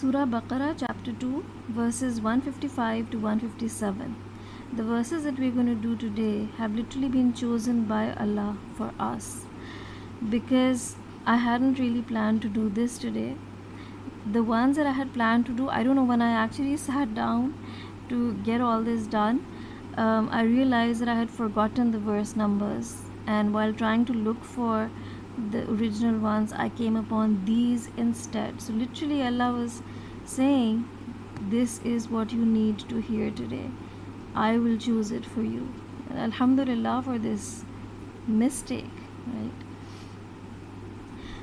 Surah Baqarah chapter 2 verses 155 to 157. The verses that we're going to do today have literally been chosen by Allah for us because I hadn't really planned to do this today. The ones that I had planned to do, I don't know, when I actually sat down to get all this done, I realized that I had forgotten the verse numbers, and while trying to look for the original ones, I came upon these instead. So literally Allah was saying, this is what you need to hear today. I will choose it for you. And Alhamdulillah for this mistake, right?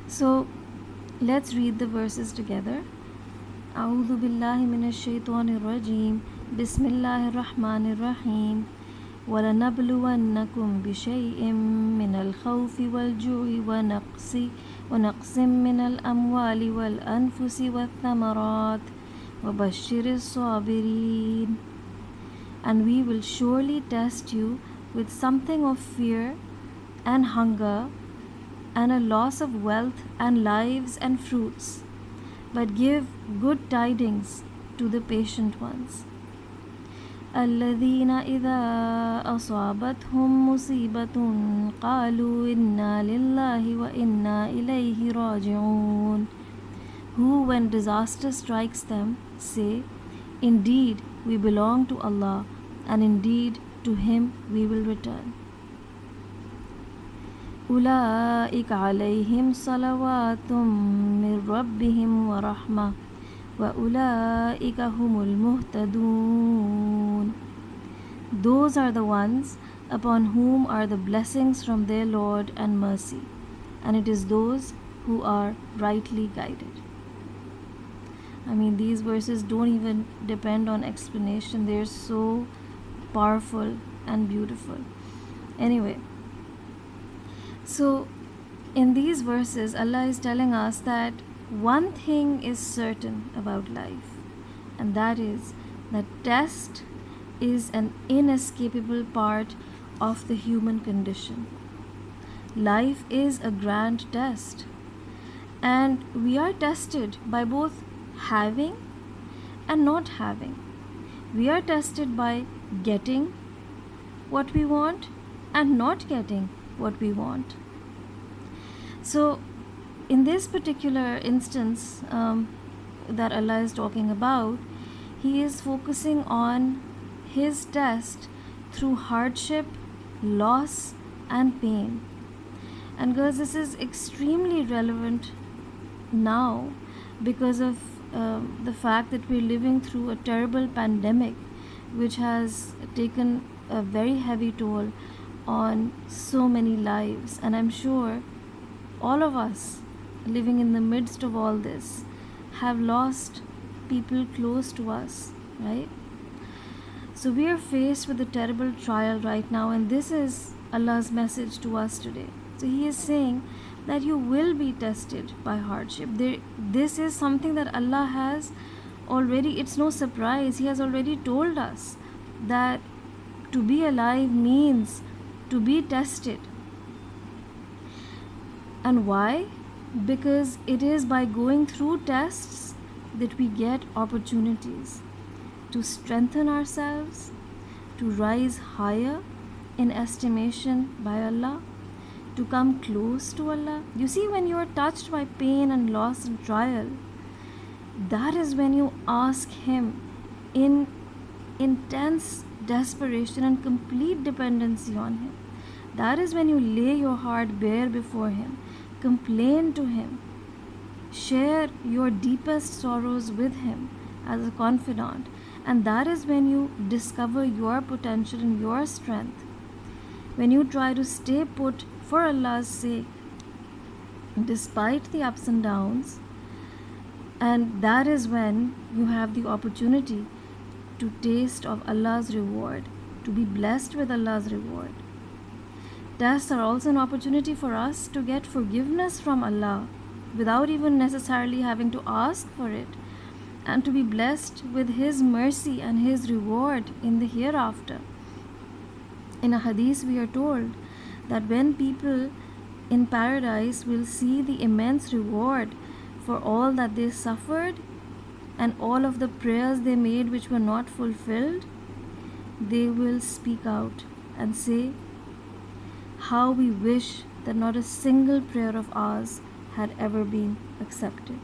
So let's read the verses together. أعوذ بالله من الشيطان الرجيم بسم الله الرحمن الرحيم وَلَنَبْلُوَنَّكُمْ بِشَيْءٍ مِّنَ الْخَوْفِ وَالْجُوعِ وَنَقْصٍ مِّنَ الْأَمْوَالِ وَالْأَنفُسِ وَالثَّمَرَاتِ وَبَشِّرِ الصَّابِرِينَ. And we will surely test you with something of fear and hunger and a loss of wealth and lives and fruits, but give good tidings to the patient ones. الذين إذا أصابتهم مصيبة قالوا إنا لله وإنا إليه راجعون. Who, when disaster strikes them, say, indeed we belong to Allah, and indeed to Him we will return. أولئك عليهم صلوات من ربهم ورحمة وَأُولَئِكَ هُمُ الْمُهْتَدُونَ. Those are the ones upon whom are the blessings from their Lord and mercy, and it is those who are rightly guided. I mean, these verses don't even depend on explanation. They're so powerful and beautiful. Anyway, so in these verses, Allah is telling us that one thing is certain about life, and that is that test is an inescapable part of the human condition. Life is a grand test, and we are tested by both having and not having. We are tested by getting what we want and not getting what we want. So in this particular instance that Allah is talking about, He is focusing on His test through hardship, loss, and pain. And girls, this is extremely relevant now because of the fact that we're living through a terrible pandemic which has taken a very heavy toll on so many lives. And I'm sure all of us living in the midst of all this have lost people close to us, right? So we are faced with a terrible trial right now, and this is Allah's message to us today. So He is saying that you will be tested by hardship. This is something that Allah has already, it's no surprise, He has already told us that to be alive means to be tested. And why? Because it is by going through tests that we get opportunities to strengthen ourselves, to rise higher in estimation by Allah, to come close to Allah. You see, when you are touched by pain and loss and trial, that is when you ask Him in intense desperation and complete dependency on Him. That is when you lay your heart bare before Him, complain to Him, share your deepest sorrows with Him as a confidant, and that is when you discover your potential and your strength. When you try to stay put for Allah's sake despite the ups and downs, and that is when you have the opportunity to taste of Allah's reward, to be blessed with Allah's reward. Tests are also an opportunity for us to get forgiveness from Allah without even necessarily having to ask for it, and to be blessed with His mercy and His reward in the hereafter. In a hadith we are told that when people in paradise will see the immense reward for all that they suffered, and all of the prayers they made which were not fulfilled, they will speak out and say, how we wish that not a single prayer of ours had ever been accepted.